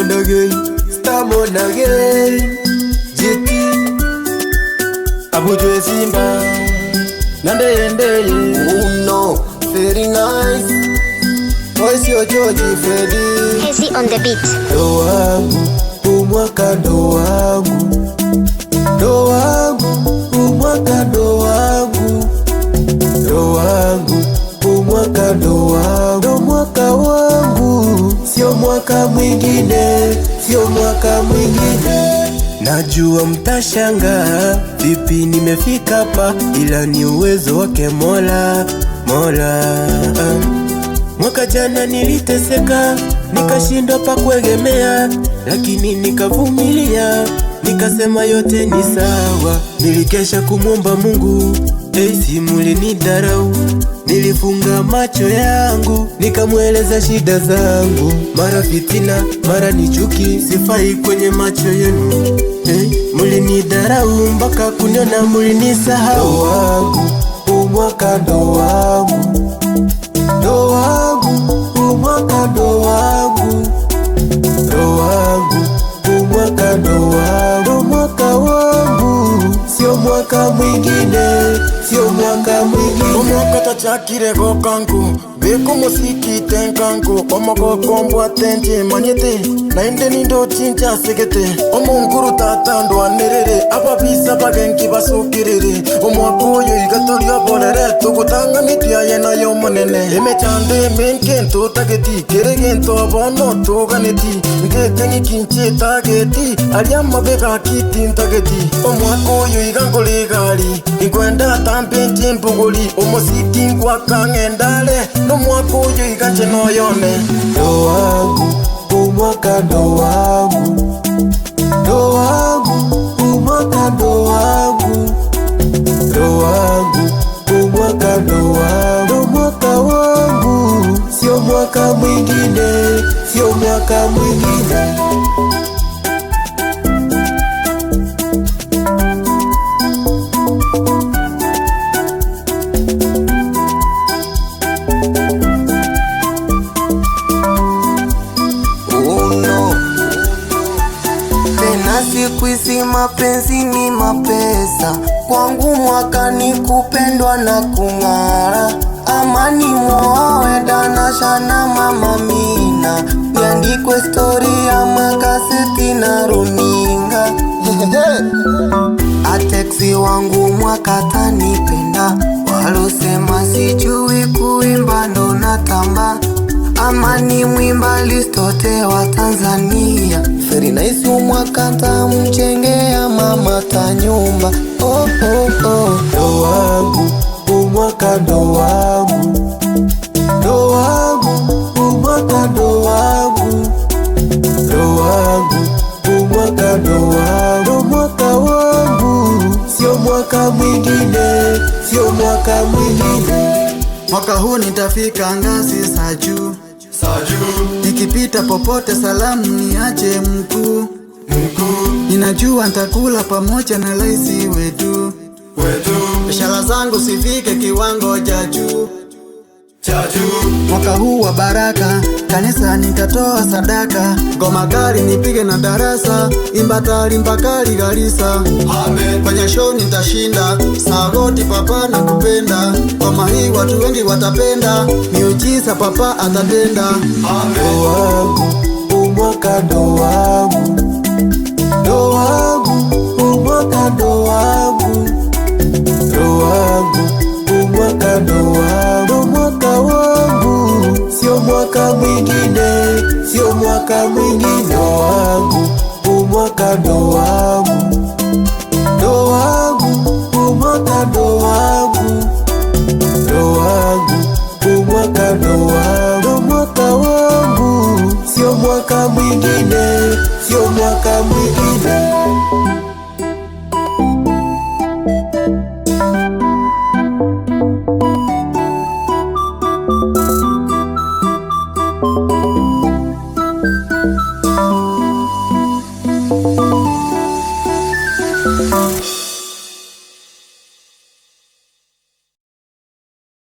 Diamond again, Starman again, GT, Abuja Simba, Nande Uno, very nice. Voice your Georgie Freddy, Hezi on the beat. ndo wangu, umwaka ndo wangu, ndo wangu, umwaka ndo wangu, ndo wangu, umwaka ndo wangu, ndo mwaka wangu, sio mwaka mwingine, sio mwaka mwingine. Najua mtashangaa vipi nimefika hapa, ila ni uwezo wake Mola, Mola. Mwaka jana niliteseka, nikashindwa pa kuegemea, lakini nikavumilia, nikasema yote ni sawa. Nilikesha kumwomba Mungu, si mulinidarau. Nilifunga macho yangu, nikamweleza shida zangu, mara fitina, mara ni chuki, sifai kwenye macho yenu. Mulinidarau mpaka kuniona mulinisahau. Ndo wangu, umwaka ndo wangu, ndo wangu, umwaka ndo wangu, ndo wangu, umwaka ndo wangu, ndo mwaka wangu, sio mwaka mwingine, sio mwaka mwingine. Omwaka tachakire gokangu, beko musiki tenkangu, omoko kombwa tenje manyete, naende nindo chincha segete, omonguru tatando anerere, ababisa bagenki basukirere, omwaka oyo igatoria borere, tugutanga mitia yena yo monene, emechande menkento tageti, keregento abono toganeti, ngetengi kinche tageti, aliama bega kiti tageti, omwaka oyo igangolegari, igwenda tampenje mpugoli, omosiki ngwaka ngendale, nomwaka oyo iganje noyone. Ndo wangu, umwaka ndo wangu, ndo wangu, umwaka ndo wangu, ndo wangu, umwaka ndo wangu, ndo mwaka wangu, sio mwaka mwingine, sio mwaka mwingine. Siku hizi mapenzi ni mapesa, kwangu mwaka ni kupendwa na kung'ara. Amani mwoe Danasha na Mama Mina, niandikwe story ya makaseti na runinga. Ateksi wangu mwaka tanipenda, walosema sijui kuimba ndo natamba. Amani mwimba listote wa Tanzania, very nice umwaka tamchengea mama ta nyumba. Oh oh oh, ndo wangu, umwaka ndo wangu, ndo wangu, umwaka ndo wangu, ndo wangu, umwaka ndo wangu, ndo mwaka wangu, sio mwaka mwingine, sio mwaka mwingine. Mwaka huu nitafika ngazi za juu, nikipita popote salamu niache mkuu. Ninajua nitakula pamoja na raisi wetu, biashara zangu sifike kiwango cha juu. Mwaka huu wa baraka, kanisa nitatoa sadaka, ngoma kali nipige na darasa, imba tari mpakali Garissa. Amen. Kwenye show nitashinda, sagoti papa na kupenda, ngoma hii watu wengi watapenda, miujiza papa atatenda. Amen. Ndo wangu, umwaka ndo wangu, ndo wangu, umwaka ndo wangu, ndo wangu, umwaka ndo wangu, ndo mwaka wangu, sio mwaka mwingine, sio mwaka mwingine. Ndo wangu, umwaka ndo wangu, ndo wangu, umwaka ndo wangu, ndo wangu, umwaka ndo wangu, ndo mwaka wangu, sio mwaka mwingine,